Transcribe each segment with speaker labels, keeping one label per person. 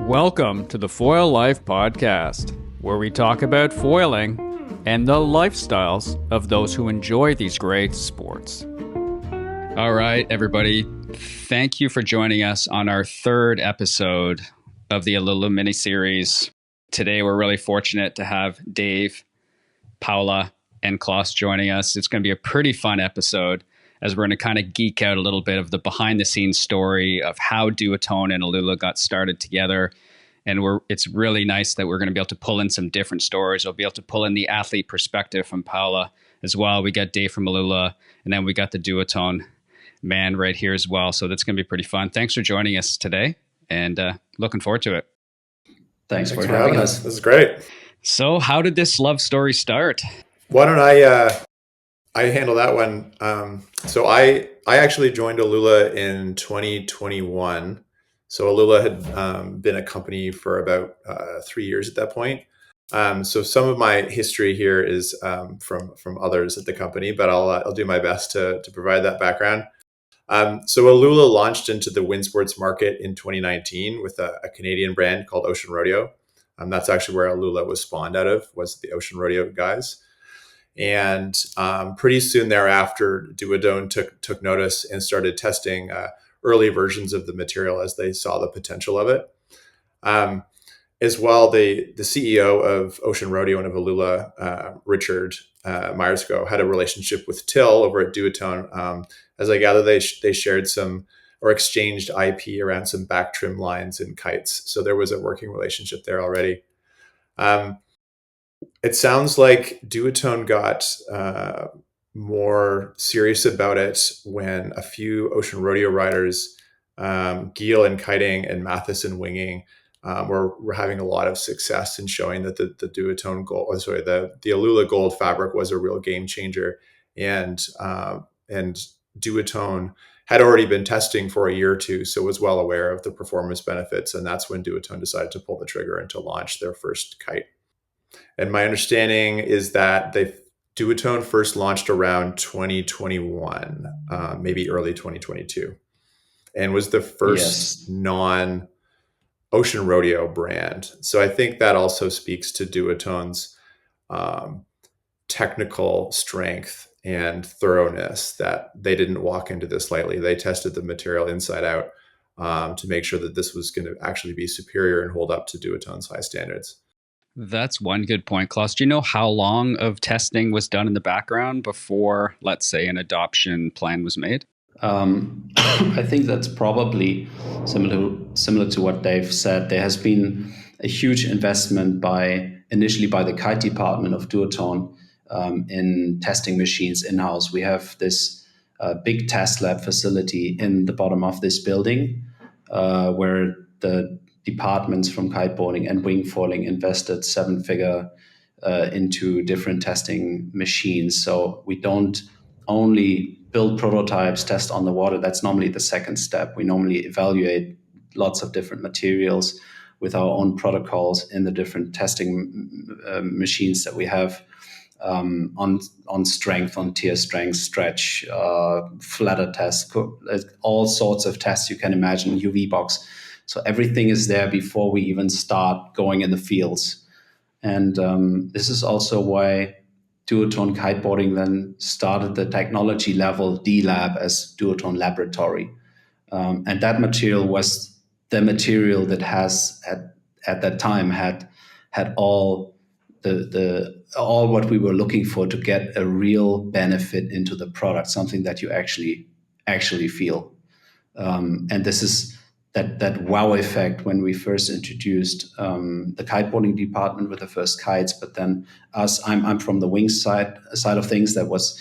Speaker 1: Welcome to the Foil Life Podcast, where we talk about foiling and the lifestyles of those who enjoy these great sports. All right, everybody. Thank you for joining us on our third episode of the ALUULA miniseries. Today, we're really fortunate to have Dave, Paula, and Klaas joining us. It's going to be a pretty fun episode as we're going to kind of geek out a little bit of the behind-the-scenes story of how Duotone and ALUULA got started together. And it's really nice that we're going to be able to pull in some different stories. We'll be able to pull in the athlete perspective from Paula as well. We got Dave from ALUULA, and then we got the Duotone man right here as well. So that's going to be pretty fun. Thanks for joining us today, and looking forward to it.
Speaker 2: Thanks for having us.
Speaker 3: This is great.
Speaker 1: So how did this love story start?
Speaker 3: Why don't I handle that one? So I actually joined ALUULA in 2021. So ALUULA had been a company for about 3 years at that point. So some of my history here is from others at the company, but I'll do my best to provide that background. So ALUULA launched into the wind sports market in 2019 with a Canadian brand called Ocean Rodeo. That's actually where ALUULA was spawned out of, was the Ocean Rodeo guys. And pretty soon thereafter, Duotone took notice and started testing early versions of the material as they saw the potential of it. As well, the CEO of Ocean Rodeo and of ALUULA, Richard Myersco, had a relationship with Till over at Duotone. As I gather, they shared some or exchanged IP around some back trim lines and kites. So there was a working relationship there already. It sounds like Duotone got more serious about it when a few Ocean Rodeo riders, Giel in kiting and Mathis in winging, were having a lot of success in showing that the Duotone gold, the ALUULA gold fabric was a real game changer, and Duotone had already been testing for a year or two, so was well aware of the performance benefits, and that's when Duotone decided to pull the trigger and to launch their first kite. And my understanding is that Duotone first launched around 2021, maybe early 2022, and was the first non-Ocean Rodeo brand. So I think that also speaks to Duotone's technical strength and thoroughness, that they didn't walk into this lightly. They tested the material inside out to make sure that this was going to actually be superior and hold up to Duotone's high standards.
Speaker 1: That's one good point, Klaas. Do you know how long of testing was done in the background before, let's say, an adoption plan was made?
Speaker 2: I think that's probably similar to what Dave said. There has been a huge investment initially by the Kite department of Duotone in testing machines in-house. We have this big test lab facility in the bottom of this building where the departments from kiteboarding and wing foiling invested 7-figure into different testing machines. So we don't only build prototypes, test on the water. That's normally the second step. We normally evaluate lots of different materials with our own protocols in the different testing machines that we have on strength, on tier strength, stretch, flatter tests, all sorts of tests you can imagine, UV box. So everything is there before we even start going in the fields. And this is also why Duotone Kiteboarding then started the technology level D Lab as Duotone Laboratory. And that material was the material that has at that time had all all what we were looking for to get a real benefit into the product, something that you actually feel. And this is that wow effect when we first introduced the kiteboarding department with the first kites, but then I'm from the wing side of things. That was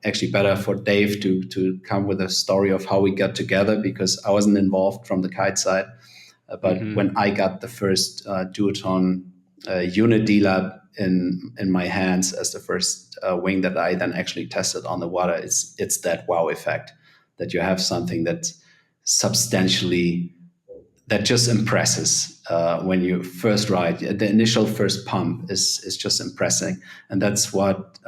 Speaker 2: actually better for Dave to come with a story of how we got together, because I wasn't involved from the kite side. But when I got the first Duotone unit D-Lab in my hands as the first wing that I then actually tested on the water, it's that wow effect, that you have something that substantially, that just impresses when you first ride. The initial first pump is just impressing, and that's what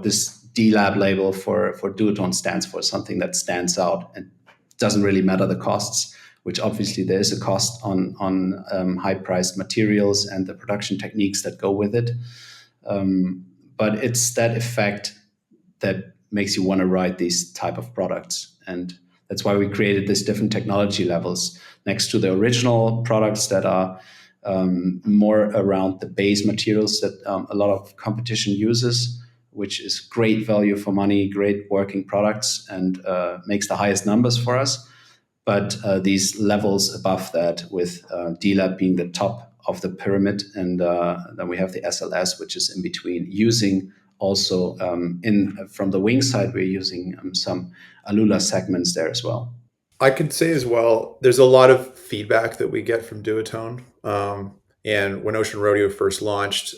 Speaker 2: this D-Lab label for Duotone stands for, something that stands out and doesn't really matter the costs. which obviously there is a cost on high-priced materials and the production techniques that go with it. But it's that effect that makes you want to ride these type of products. And that's why we created these different technology levels next to the original products that are more around the base materials that a lot of competition uses, which is great value for money, great working products, and makes the highest numbers for us. But these levels above that, with D-Lab being the top of the pyramid, and then we have the SLS, which is in between, using also from the wing side, we're using some ALUULA segments there as well.
Speaker 3: I could say as well, there's a lot of feedback that we get from Duotone. And when Ocean Rodeo first launched,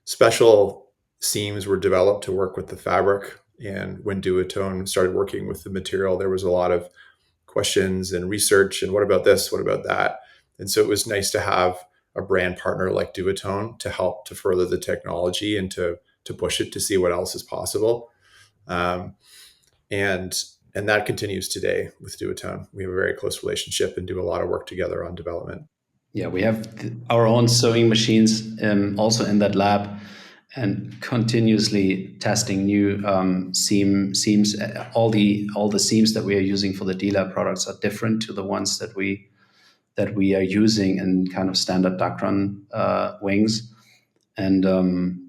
Speaker 3: special seams were developed to work with the fabric. And when Duotone started working with the material, there was a lot of questions and research and what about this, what about that? And so it was nice to have a brand partner like Duotone to help to further the technology and to push it to see what else is possible. And that continues today with Duotone. We have a very close relationship and do a lot of work together on development.
Speaker 2: Yeah, we have our own sewing machines also in that lab, and continuously testing new seams. All the seams that we are using for the D-Lab products are different to the ones that we are using in kind of standard Dacron wings. And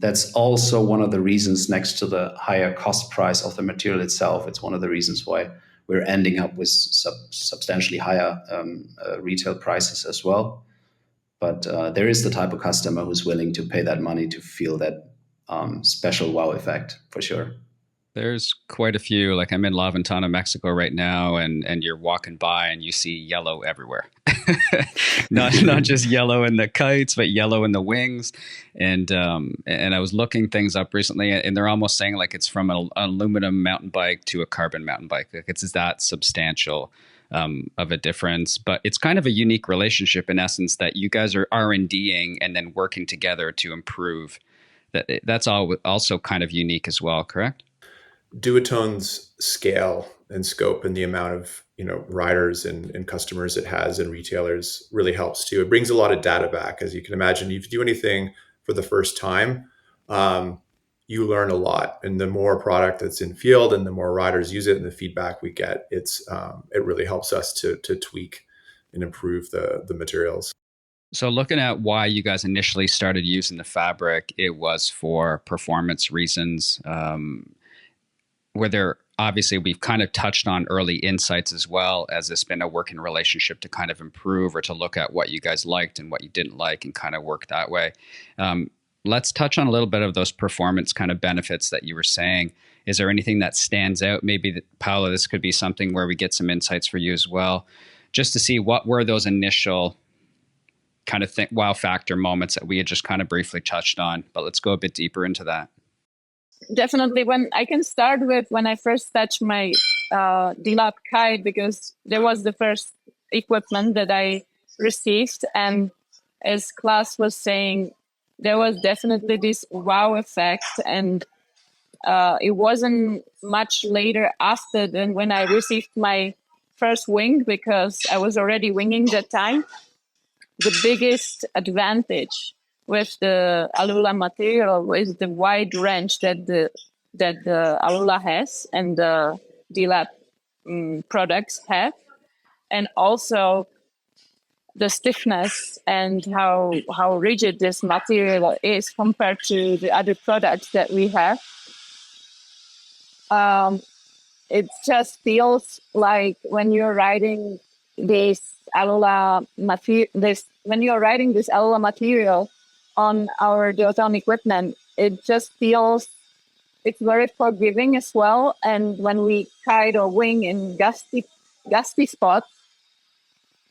Speaker 2: that's also one of the reasons, next to the higher cost price of the material itself, it's one of the reasons why we're ending up with substantially higher retail prices as well. But there is the type of customer who's willing to pay that money to feel that special wow effect, for sure.
Speaker 1: There's quite a few. Like, I'm in La Ventana, Mexico right now, and you're walking by and you see yellow everywhere. not just yellow in the kites, but yellow in the wings. And I was looking things up recently, and they're almost saying like it's from an aluminum mountain bike to a carbon mountain bike. Like, it's that substantial of a difference. But it's kind of a unique relationship in essence, that you guys are R&Ding and then working together to improve. That's also kind of unique as well, correct?
Speaker 3: Duotone's scale and scope and the amount of riders and customers it has and retailers really helps too. It brings a lot of data back, as you can imagine. If you do anything for the first time, you learn a lot, and the more product that's in field and the more riders use it and the feedback we get, it really helps us to tweak and improve the materials.
Speaker 1: So looking at why you guys initially started using the fabric, it was for performance reasons. Where there, obviously, we've kind of touched on early insights as well, as it's been a working relationship to kind of improve or to look at what you guys liked and what you didn't like and kind of work that way. Let's touch on a little bit of those performance kind of benefits that you were saying. Is there anything that stands out? Maybe, Paula, this could be something where we get some insights for you as well, just to see what were those initial kind of wow factor moments that we had just kind of briefly touched on. But let's go a bit deeper into that.
Speaker 4: Definitely, when I can start with when I first touched my D-Lab Kite, because there was the first equipment that I received, and as Klaas was saying, there was definitely this wow effect, and it wasn't much later after than when I received my first wing, because I was already winging that time. The biggest advantage with the ALUULA material is the wide range that the ALUULA has and the D-Lab products have, and also the stiffness and how rigid this material is compared to the other products that we have. It just feels like when you're riding this ALUULA material, when you're riding this ALUULA material on our Duotone equipment, it just feels, it's very forgiving as well. And when we kite or wing in gusty spots,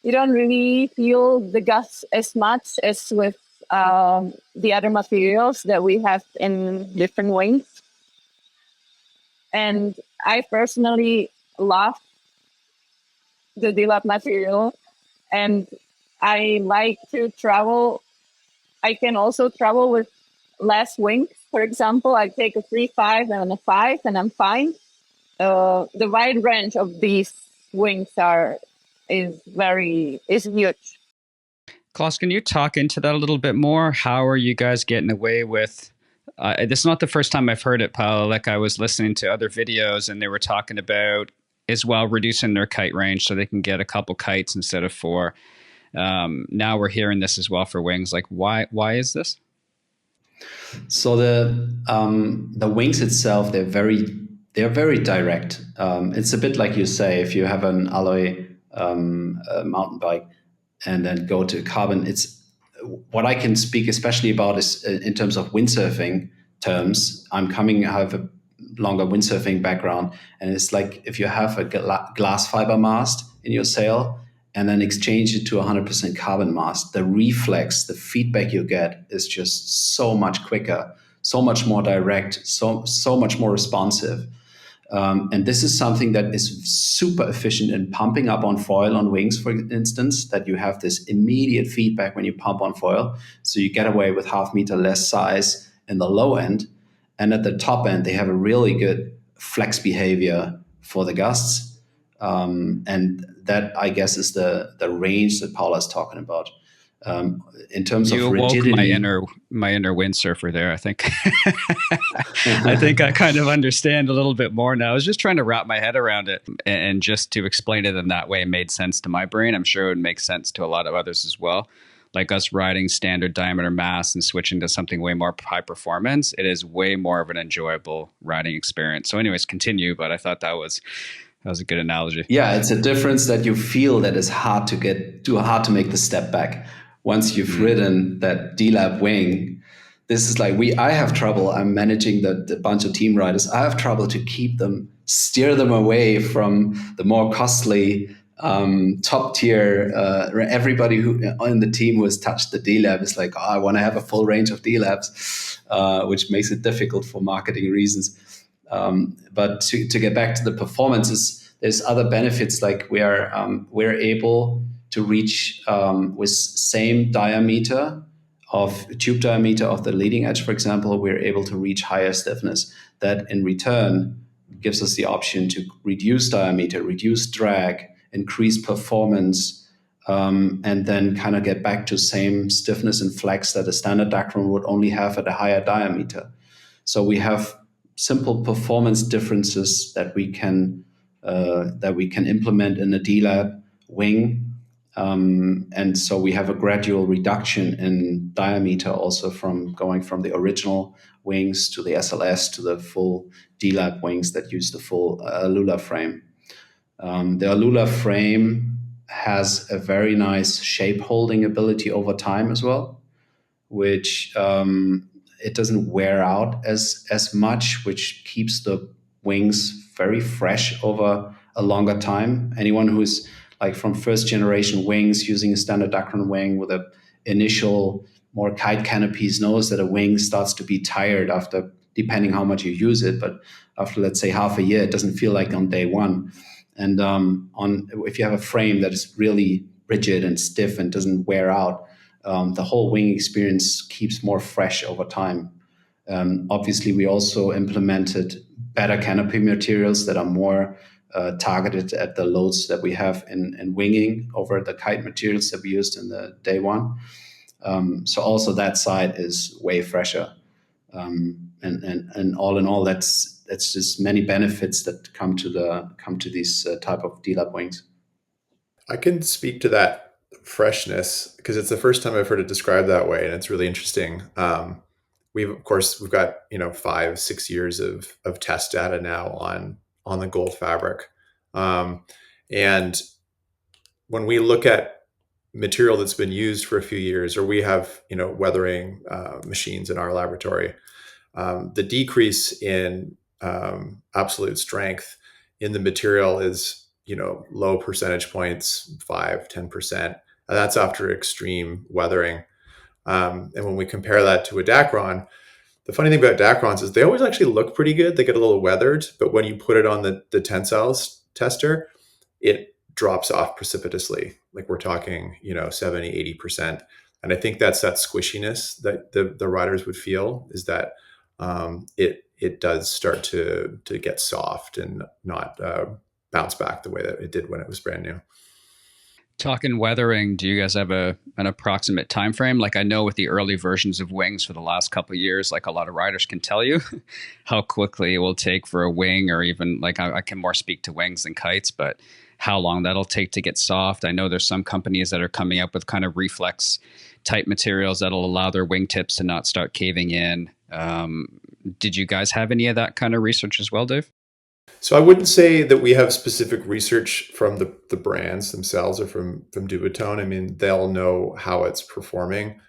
Speaker 4: you don't really feel the gust as much as with the other materials that we have in different wings. And I personally love the D-Lab material, and I like to travel. I can also travel with less wings. For example, I take a 3.5 and a 5 and I'm fine. The wide range of these wings are is huge.
Speaker 1: Klaas, can you talk into that a little bit more? How are you guys getting away with? This is not the first time I've heard it, Paula. Like I was listening to other videos, and they were talking about as well reducing their kite range so they can get a couple kites instead of 4. Now we're hearing this as well for wings. Like, why is this?
Speaker 2: So the wings itself, they're very direct. It's a bit like you say, if you have an alloy mountain bike and then go to carbon, it's what I can speak especially about is in terms of windsurfing terms. I have a longer windsurfing background, and it's like if you have a glass fiber mast in your sail and then exchange it to 100% carbon mast, the reflex, the feedback you get is just so much quicker, so much more direct, so much more responsive. And this is something that is super efficient in pumping up on foil on wings, for instance, that you have this immediate feedback when you pump on foil. So you get away with 0.5 meter less size in the low end. And at the top end, they have a really good flex behavior for the gusts. And that, I guess, is the range that Paula's talking about. In terms
Speaker 1: You
Speaker 2: of
Speaker 1: awoke
Speaker 2: rigidity,
Speaker 1: my inner windsurfer there. I think I think I kind of understand a little bit more now. I was just trying to wrap my head around it, and just to explain it in that way made sense to my brain. I'm sure it would make sense to a lot of others as well. Like us riding standard diameter mass and switching to something way more high performance, it is way more of an enjoyable riding experience. So, anyways, continue. But I thought that was a good analogy.
Speaker 2: yeah, it's a difference that you feel that is too hard to make the step back. Once you've ridden that D-Lab wing, this is like I have trouble. I'm managing the bunch of team riders. I have trouble to steer them away from the more costly top tier. Everybody who in the team who has touched the D-Lab is like, oh, I want to have a full range of D-Labs, which makes it difficult for marketing reasons. But to get back to the performances, there's other benefits, like we're able to reach with same tube diameter of the leading edge, for example, we're able to reach higher stiffness. That in return gives us the option to reduce diameter, reduce drag, increase performance, and then kind of get back to same stiffness and flex that a standard Dacron would only have at a higher diameter. So we have simple performance differences that we can implement in a D-Lab wing. And so we have a gradual reduction in diameter also from going from the original wings to the SLS to the full D-Lab wings that use the full ALUULA frame. The ALUULA frame has a very nice shape holding ability over time as well, which it doesn't wear out as much, which keeps the wings very fresh over a longer time. Anyone who's like from first generation wings using a standard Dacron wing with a initial more kite canopies knows that a wing starts to be tired after, depending how much you use it, but after let's say half a year, it doesn't feel like on day one. And if you have a frame that is really rigid and stiff and doesn't wear out, the whole wing experience keeps more fresh over time. Obviously, we also implemented better canopy materials that are more targeted at the loads that we have in winging over the kite materials that we used in the day one. So also that side is way fresher. And all in all, that's just many benefits that come to these type of D-Lab wings.
Speaker 3: I can speak to that freshness because it's the first time I've heard it described that way, and it's really interesting. We've got 5-6 years of test data now on the gold fabric, and when we look at material that's been used for a few years, or we have weathering machines in our laboratory, the decrease in absolute strength in the material is low percentage points, 5-10%. And that's after extreme weathering. And when we compare that to a Dacron, the funny thing about Dacrons is they always actually look pretty good. They get a little weathered, but when you put it on the tensiles tester, it drops off precipitously. Like we're talking, 70-80%. And I think that's that squishiness that the riders would feel, is that it does start to get soft and not bounce back the way that it did when it was brand new.
Speaker 1: Talking weathering, do you guys have an approximate time frame? Like I know with the early versions of wings for the last couple of years, like a lot of riders can tell you how quickly it will take for a wing, or even like I can more speak to wings than kites, but how long that'll take to get soft. I know there's some companies that are coming up with kind of reflex type materials that'll allow their wingtips to not start caving in. Did you guys have any of that kind of research as well, Dave?
Speaker 3: So I wouldn't say that we have specific research from the brands themselves or from Duotone. I mean, they'll know how it's performing.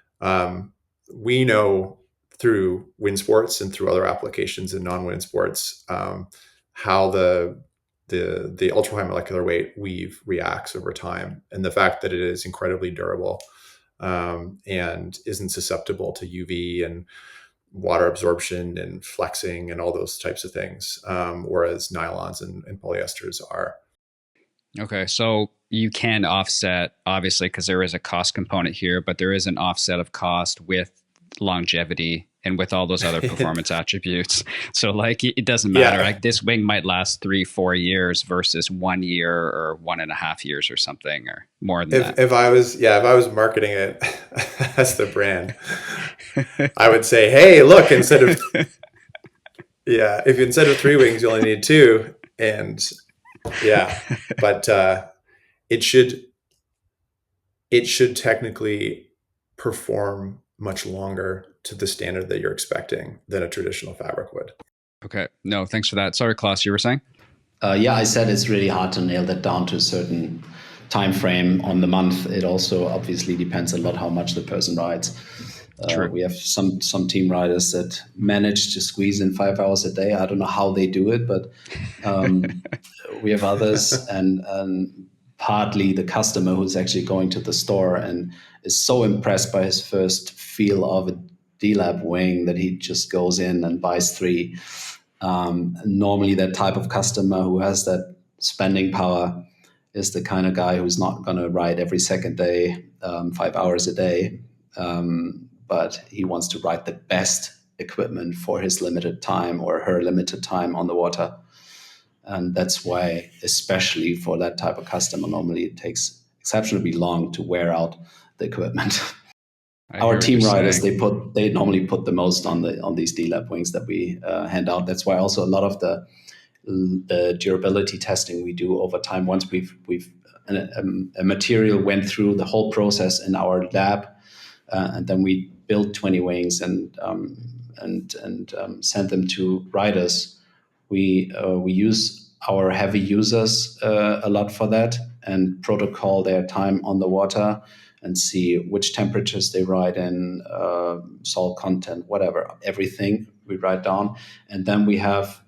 Speaker 3: We know through wind sports and through other applications in non-wind sports how the ultra high molecular weight weave reacts over time, and the fact that it is incredibly durable and isn't susceptible to UV and water absorption and flexing and all those types of things, whereas nylons and polyesters are.
Speaker 1: Okay, so you can offset, obviously, because there is a cost component here, but there is an offset of cost with longevity and with all those other performance attributes. So like it doesn't matter. Like this wing might last 3-4 years versus 1 year or 1.5 years or something, or more than that.
Speaker 3: If I was marketing it as the brand, I would say, hey, look, if instead of 3 wings, you only need 2. And but it should technically perform much longer to the standard that you're expecting than a traditional fabric would.
Speaker 1: Okay. No, thanks for that. Sorry, Klaas, you were saying?
Speaker 2: I said it's really hard to nail that down to a certain time frame on the month. It also obviously depends a lot how much the person rides. We have some team riders that manage to squeeze in 5 hours a day. I don't know how they do it, but we have others, and partly the customer who's actually going to the store and is so impressed by his first feel of a D-Lab wing that he just goes in and buys 3. Normally that type of customer who has that spending power is the kind of guy who's not going to ride every second day, 5 hours a day. But he wants to ride the best equipment for his limited time or her limited time on the water. And that's why, especially for that type of customer, normally it takes exceptionally long to wear out the equipment. Our team riders, they normally put the most on these D-Lab wings that we hand out. That's why also a lot of the durability testing we do over time. Once a material went through the whole process in our lab, and then we build 20 wings and send them to riders. We use our heavy users a lot for that and protocol their time on the water and see which temperatures they ride in, salt content, whatever, everything we write down. And then we have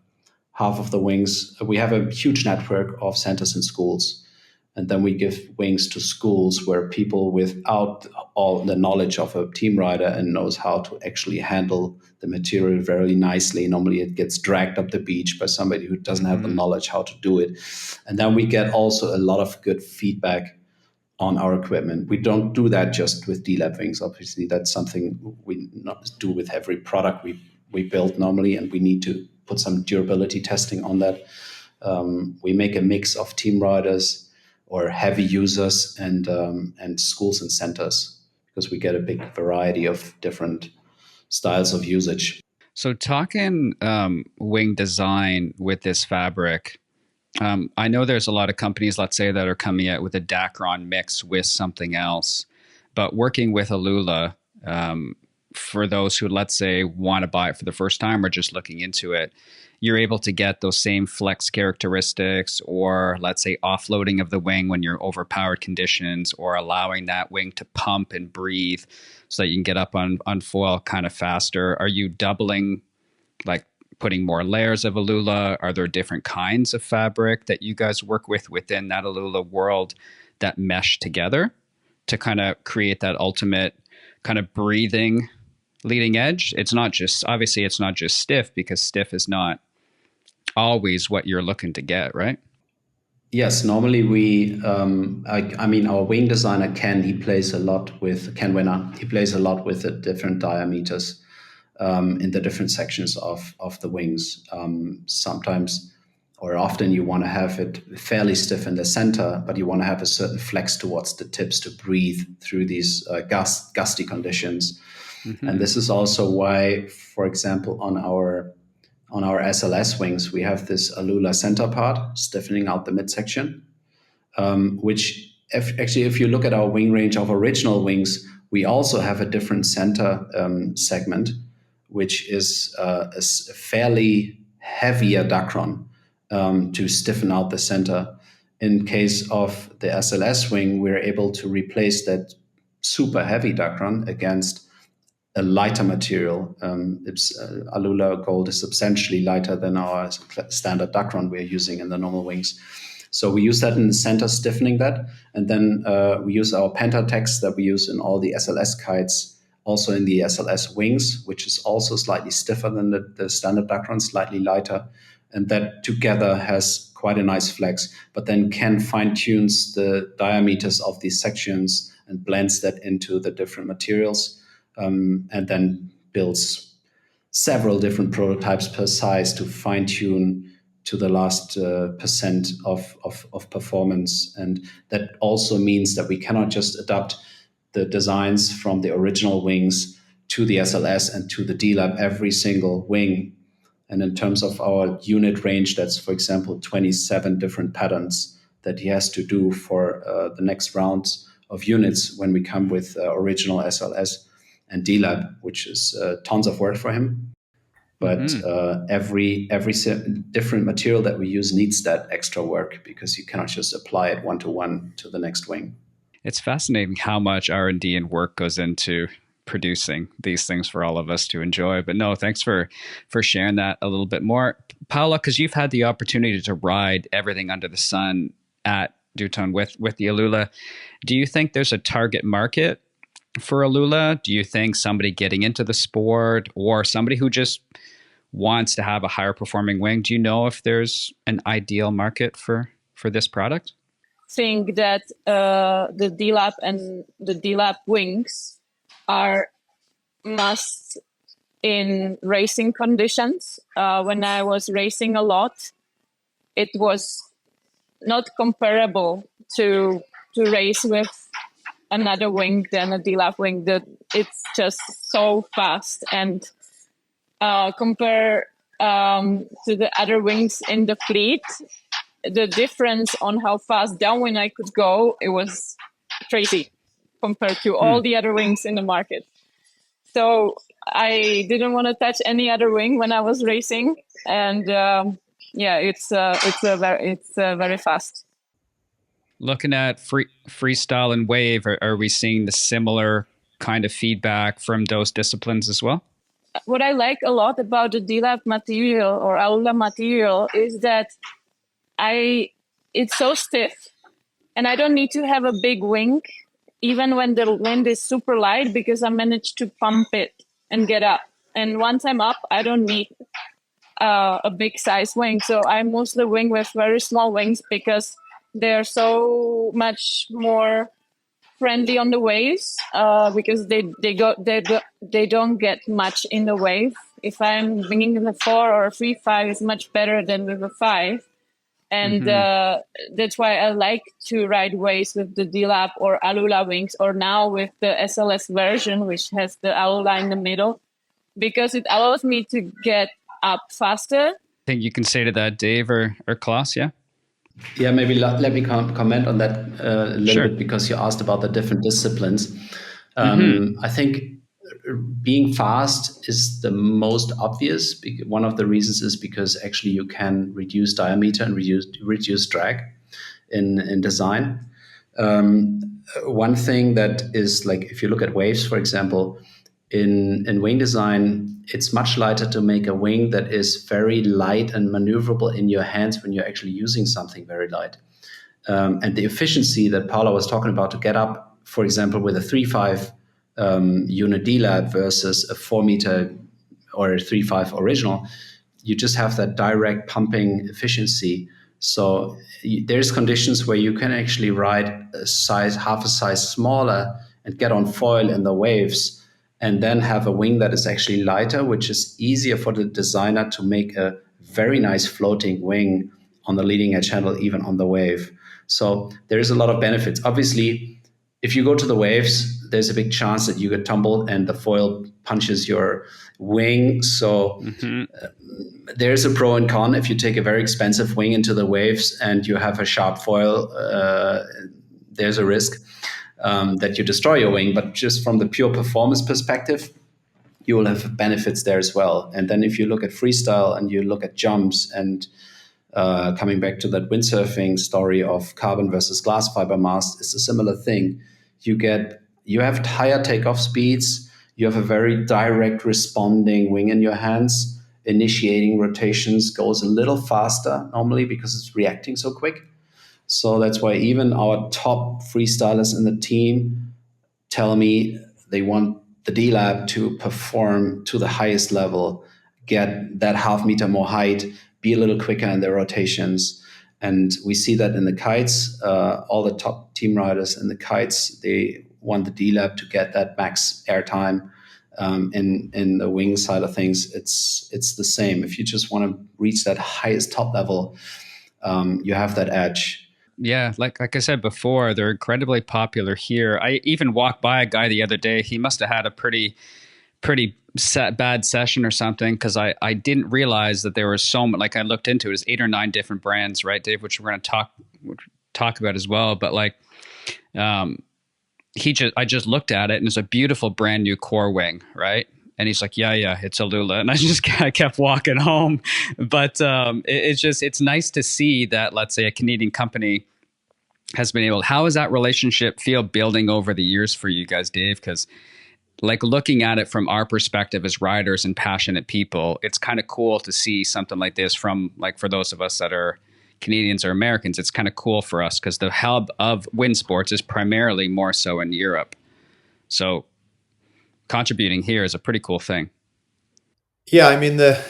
Speaker 2: half of the wings. We have a huge network of centers and schools. And then we give wings to schools where people without all the knowledge of a team rider and knows how to actually handle the material very nicely. Normally it gets dragged up the beach by somebody who doesn't have the knowledge how to do it. And then we get also a lot of good feedback on our equipment. We don't do that just with D-Lab wings. Obviously, that's something we not do with every product we build normally, and we need to put some durability testing on that. We make a mix of team riders or heavy users and schools and centers, because we get a big variety of different styles of usage.
Speaker 1: So talking wing design with this fabric, I know there's a lot of companies, let's say, that are coming out with a Dacron mix with something else, but working with ALUULA, for those who, let's say, want to buy it for the first time or just looking into it, you're able to get those same flex characteristics, or let's say offloading of the wing when you're overpowered conditions, or allowing that wing to pump and breathe so that you can get up on foil kind of faster. Are you doubling, like putting more layers of ALUULA? Are there different kinds of fabric that you guys work with within that ALUULA world that mesh together to kind of create that ultimate kind of breathing leading edge? It's not just, obviously it's not just stiff, because stiff is not always what you're looking to get, right?
Speaker 2: Yes, normally we, I mean, our wing designer, Ken, he plays a lot with, Ken Winner, he plays a lot with the different diameters in the different sections of the wings. Sometimes or often you want to have it fairly stiff in the center, but you want to have a certain flex towards the tips to breathe through these gusty conditions.
Speaker 1: Mm-hmm.
Speaker 2: And this is also why, for example, on our SLS wings, we have this ALUULA center part stiffening out the midsection, which if you look at our wing range of original wings, we also have a different center segment, which is a fairly heavier Dacron to stiffen out the center. In case of the SLS wing, we're able to replace that super heavy Dacron against a lighter material. ALUULA Gold is substantially lighter than our standard Dacron we're using in the normal wings. So we use that in the center, stiffening that. And then we use our Pentatex that we use in all the SLS kites, also in the SLS wings, which is also slightly stiffer than the standard Dacron, slightly lighter. And that together has quite a nice flex, but then can fine-tunes the diameters of these sections and blends that into the different materials, and then builds several different prototypes per size to fine-tune to the last percent of performance. And that also means that we cannot just adapt the designs from the original wings to the SLS and to the D-Lab every single wing. And in terms of our unit range, that's, for example, 27 different patterns that he has to do for the next rounds of units when we come with original SLS and D-Lab, which is tons of work for him. But every different material that we use needs that extra work, because you cannot just apply it one-to-one to the next wing.
Speaker 1: It's fascinating how much R&D and work goes into producing these things for all of us to enjoy. But no, thanks for sharing that a little bit more. Paula, because you've had the opportunity to ride everything under the sun at Duotone with the ALUULA, do you think there's a target market for ALUULA? Do you think somebody getting into the sport or somebody who just wants to have a higher performing wing, do you know if there's an ideal market for this product?
Speaker 4: Think that the D-Lab and the D-Lab wings are must in racing conditions. When I was racing a lot, it was not comparable to race with another wing than a D-Lab wing. That it's just so fast, and compare to the other wings in the fleet, the difference on how fast downwind I could go, it was crazy compared to all the other wings in the market. So I didn't want to touch any other wing when I was racing, and it's very fast.
Speaker 1: Looking at freestyle and wave, are we seeing the similar kind of feedback from those disciplines as well?
Speaker 4: What I like a lot about the D-Lab material or ALUULA material is that it's so stiff, and I don't need to have a big wing, even when the wind is super light, because I managed to pump it and get up. And once I'm up, I don't need a big size wing. So I mostly wing with very small wings because they're so much more friendly on the waves, because they don't get much in the wave. If I'm winging with a 4 or a 3.5, it's much better than with a 5. And that's why I like to ride waves with the D-Lab or ALUULA wings, or now with the SLS version, which has the ALUULA in the middle, because it allows me to get up faster.
Speaker 1: I think you can say to that, Dave or Klaas, yeah?
Speaker 2: Yeah, maybe let me comment on that a little
Speaker 1: Sure.
Speaker 2: bit, because you asked about the different disciplines. I think being fast is the most obvious. One of the reasons is because actually you can reduce diameter and reduce drag in design. One thing that is, like, if you look at waves, for example, in wing design, it's much lighter to make a wing that is very light and maneuverable in your hands when you're actually using something very light. And the efficiency that Paula was talking about to get up, for example, with a 3.5 unit D-Lab versus a 4 meter or a 3.5 original, you just have that direct pumping efficiency. So there's conditions where you can actually ride half a size smaller and get on foil in the waves, and then have a wing that is actually lighter, which is easier for the designer to make a very nice floating wing on the leading edge handle, even on the wave. So there is a lot of benefits. Obviously, if you go to the waves, there's a big chance that you get tumbled and the foil punches your wing. So there's a pro and con. If you take a very expensive wing into the waves and you have a sharp foil, there's a risk that you destroy your wing. But just from the pure performance perspective, you will have benefits there as well. And then if you look at freestyle and you look at jumps and coming back to that windsurfing story of carbon versus glass fiber mast, it's a similar thing. You have higher takeoff speeds. You have a very direct responding wing in your hands. Initiating rotations goes a little faster normally because it's reacting so quick. So that's why even our top freestylers in the team tell me they want the D-Lab to perform to the highest level, get that half meter more height, be a little quicker in their rotations. And we see that in the kites. All the top team riders in the kites, they want the D-Lab to get that max airtime. In the wing side of things, it's the same. If you just want to reach that highest top level, you have that edge.
Speaker 1: Yeah, like I said before, they're incredibly popular here. I even walked by a guy the other day. He must have had a pretty bad session or something, because I didn't realize that there was so much. Like, I looked into it, it's 8 or 9 different brands, right, Dave, which we're going to talk about as well. But like, I just looked at it, and it's a beautiful brand new core wing, right? And he's like, yeah, it's ALUULA. And I kept walking home. But it's nice to see that, let's say, a Canadian company has been able. How has that relationship feel building over the years for you guys, Dave? Because like, looking at it from our perspective as riders and passionate people, it's kind of cool to see something like this from, like, for those of us that are Canadians or Americans, it's kind of cool for us because the hub of wind sports is primarily more so in Europe. So contributing here is a pretty cool thing.
Speaker 3: Yeah, I mean, the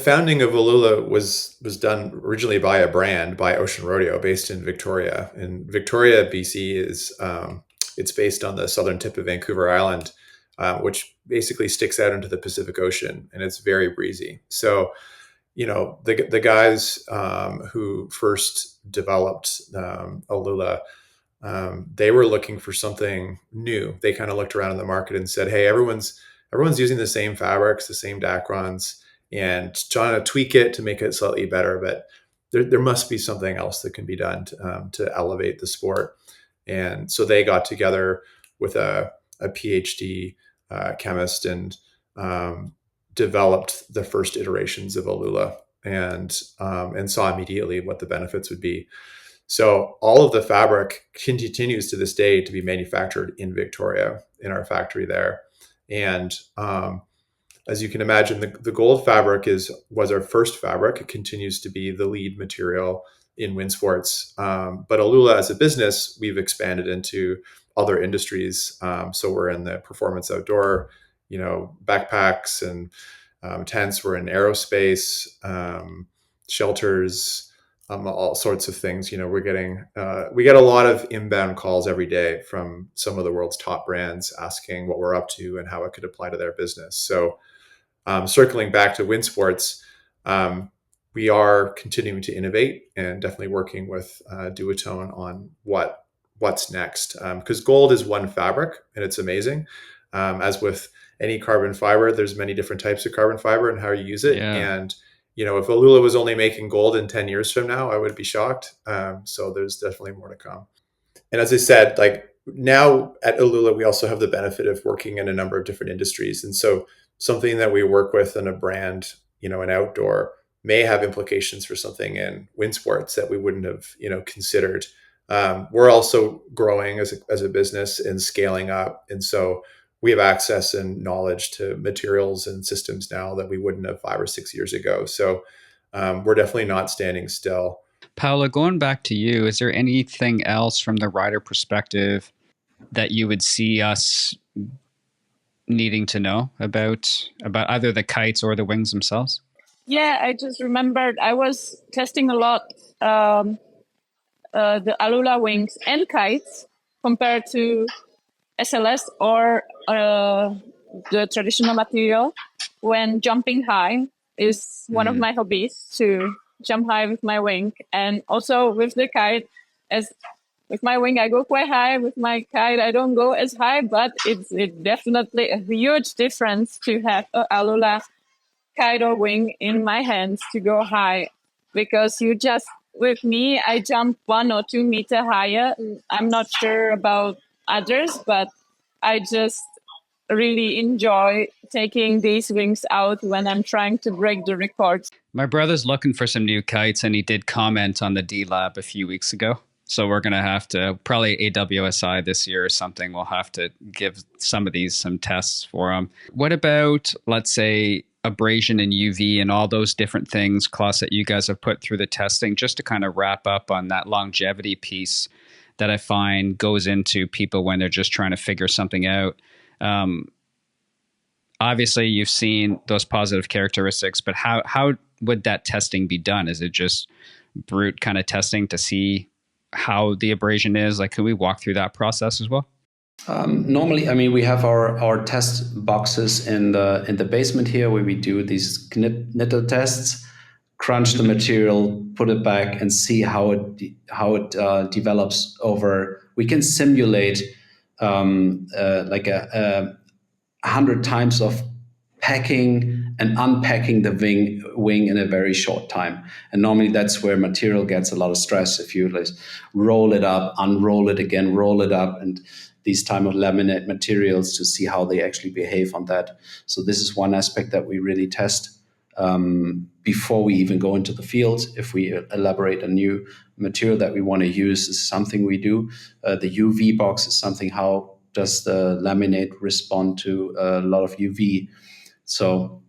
Speaker 3: founding of ALUULA was done originally by a brand, by Ocean Rodeo, based in Victoria. And Victoria, BC is it's based on the southern tip of Vancouver Island, which basically sticks out into the Pacific Ocean, and it's very breezy. So, the guys who first developed ALUULA, they were looking for something new. They kind of looked around in the market and said, "Hey, everyone's using the same fabrics, the same Dacrons, and trying to tweak it to make it slightly better. But there must be something else that can be done to elevate the sport." And so they got together with a PhD chemist and developed the first iterations of ALUULA, and saw immediately what the benefits would be. So all of the fabric continues to this day to be manufactured in Victoria, in our factory there. And as you can imagine, the gold fabric was our first fabric. It continues to be the lead material in wind sports. But ALUULA as a business, we've expanded into other industries. So we're in the performance outdoor, backpacks and tents. We're in aerospace, shelters, all sorts of things. We get a lot of inbound calls every day from some of the world's top brands asking what we're up to and how it could apply to their business. So circling back to wind sports, we are continuing to innovate and definitely working with Duotone on what's next. Because gold is one fabric and it's amazing. As with any carbon fiber, there's many different types of carbon fiber and how you use it.
Speaker 1: Yeah.
Speaker 3: And if ALUULA was only making gold in 10 years from now, I would be shocked. So there's definitely more to come. And as I said, like, now at ALUULA, we also have the benefit of working in a number of different industries. And so something that we work with in a brand, an outdoor, may have implications for something in wind sports that we wouldn't have, considered. We're also growing as a business and scaling up. And so we have access and knowledge to materials and systems now that we wouldn't have 5 or 6 years ago. So we're definitely not standing still.
Speaker 1: Paula, going back to you, is there anything else from the rider perspective that you would see us needing to know about either the kites or the wings themselves?
Speaker 4: Yeah, I just remembered I was testing a lot the ALUULA wings and kites compared to SLS or the traditional material when jumping high is one of my hobbies to jump high with my wing. And also with the kite, as with my wing, I go quite high. With my kite, I don't go as high, but it's definitely a huge difference to have a ALUULA kite or wing in my hands to go high, because you just, with me, I jump 1 or 2 meter higher. I'm not sure about others, but I just really enjoy taking these wings out when I'm trying to break the records.
Speaker 1: My brother's looking for some new kites, and he did comment on the D Lab a few weeks ago. So we're going to have to, probably AWSI this year or something, we'll have to give some of these some tests for them. What about, let's say, abrasion and UV and all those different things, Klaas, that you guys have put through the testing, just to kind of wrap up on that longevity piece that I find goes into people when they're just trying to figure something out. Obviously, you've seen those positive characteristics, but how would that testing be done? Is it just brute kind of testing to see how the abrasion is? Like, can we walk through that process as well?
Speaker 2: Normally, I mean, we have our test boxes in the basement here, where we do these knitter tests, crunch the material, put it back, and see how it develops over. We can simulate like 100 times of packing and unpacking the wing in a very short time. And normally that's where material gets a lot of stress. If you like roll it up, unroll it again, roll it up, and these type of laminate materials to see how they actually behave on that. So this is one aspect that we really test before we even go into the field. If we elaborate a new material that we want to use, is something we do. The UV box is something, how does the laminate respond to a lot of UV? So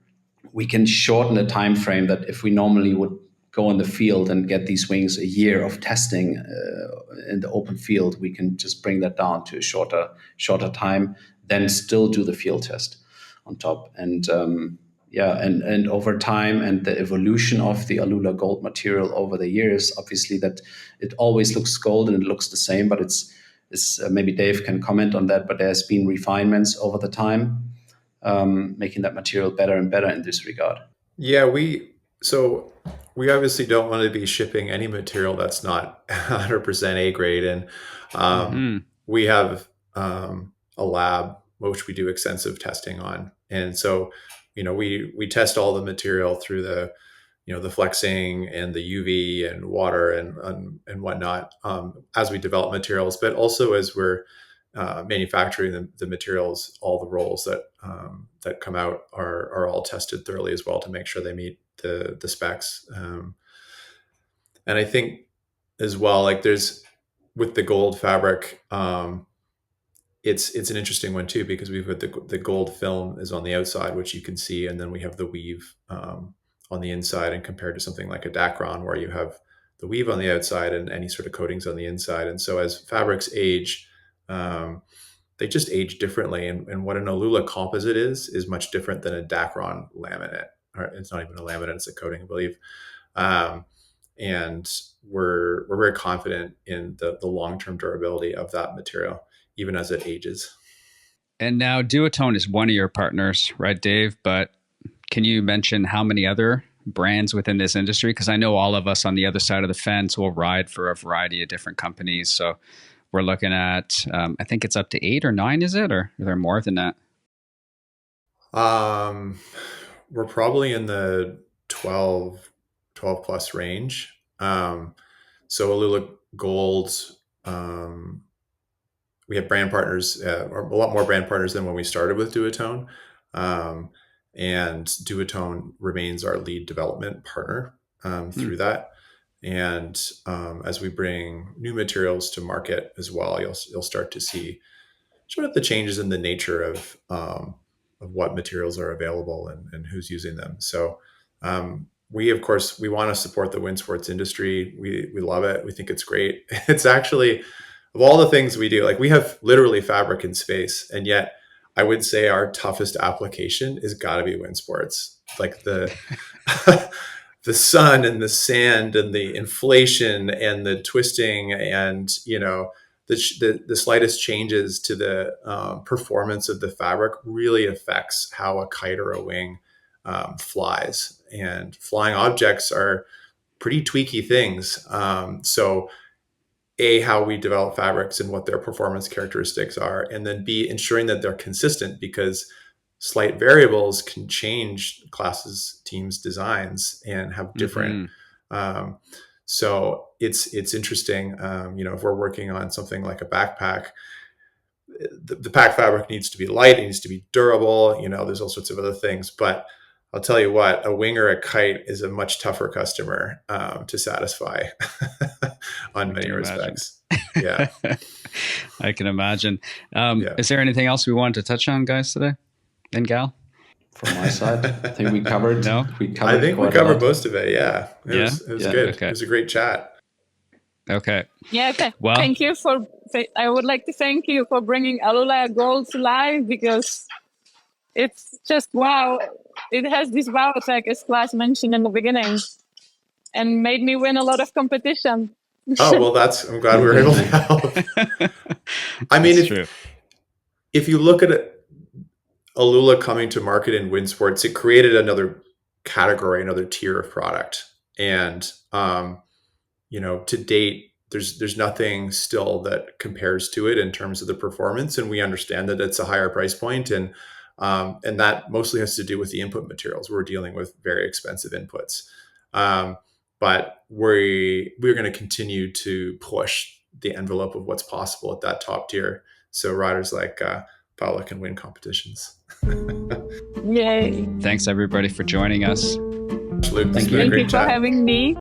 Speaker 2: we can shorten the time frame that if we normally would go in the field and get these wings a year of testing in the open field, we can just bring that down to a shorter time, then still do the field test on top. And and over time and the evolution of the ALUULA gold material over the years, obviously that it always looks gold and it looks the same, but it's maybe Dave can comment on that, but there's been refinements over the time, making that material better and better in this regard.
Speaker 3: Yeah, we obviously don't want to be shipping any material that's not 100% A grade, and we have a lab which we do extensive testing on, and so we test all the material through the the flexing and the UV and water and whatnot as we develop materials, but also as we're manufacturing the materials, all the rolls that come out are all tested thoroughly as well to make sure they meet the specs. And I think as well, like there's with the gold fabric, it's an interesting one too, because we've got the gold film is on the outside, which you can see, and then we have the weave on the inside, and compared to something like a Dacron where you have the weave on the outside and any sort of coatings on the inside. And so as fabrics age, they just age differently. And what an ALUULA composite is much different than a Dacron laminate. Or it's not even a laminate, it's a coating, I believe. And we're very confident in the long-term durability of that material, even as it ages.
Speaker 1: And now Duotone is one of your partners, right, Dave? But can you mention how many other brands within this industry? Because I know all of us on the other side of the fence will ride for a variety of different companies. So we're looking at, I think it's up to 8 or 9, is it? Or are there more than that?
Speaker 3: We're probably in the 12 plus range. So ALUULA Gold, we have brand partners, or a lot more brand partners than when we started with Duotone. And Duotone remains our lead development partner through that. And as we bring new materials to market as well, you'll start to see sort of the changes in the nature of what materials are available and who's using them. So we, of course, we want to support the wind sports industry. We love it. We think it's great. It's actually, of all the things we do, like we have literally fabric in space, and yet I would say our toughest application is got to be wind sports. Like the the sun and the sand and the inflation and the twisting and the slightest changes to the performance of the fabric really affects how a kite or a wing flies. And flying objects are pretty tweaky things. So A, how we develop fabrics and what their performance characteristics are, and then B, ensuring that they're consistent, because slight variables can change classes, teams' designs and have different. So it's interesting. If we're working on something like a backpack, the pack fabric needs to be light, it needs to be durable. There's all sorts of other things, but I'll tell you what, a wing or a kite is a much tougher customer to satisfy on many respects. Yeah.
Speaker 1: I can imagine.
Speaker 3: Yeah.
Speaker 1: Is there anything else we wanted to touch on, guys, today? And gal?
Speaker 2: From my side, I think we covered.
Speaker 1: No?
Speaker 3: I think we covered most of it. Yeah. It was good.
Speaker 1: Okay.
Speaker 3: It was a great chat.
Speaker 1: Okay.
Speaker 4: Yeah, okay.
Speaker 1: Well,
Speaker 4: thank you I would like to thank you for bringing ALUULA Gold to life, because it's just wow. It has this wow effect, as Klaas mentioned in the beginning, and made me win a lot of competition.
Speaker 3: Oh, well, I'm glad we were able to help. I mean, if you look at ALUULA coming to market in wind sports, it created another category, another tier of product. And, to date, there's nothing still that compares to it in terms of the performance. And we understand that it's a higher price point, and that mostly has to do with the input materials. We're dealing with very expensive inputs. But we're going to continue to push the envelope of what's possible at that top tier, so riders like Paula can win competitions.
Speaker 4: Yay.
Speaker 1: Thanks, everybody, for joining us.
Speaker 3: Absolutely.
Speaker 4: Thank you for having me.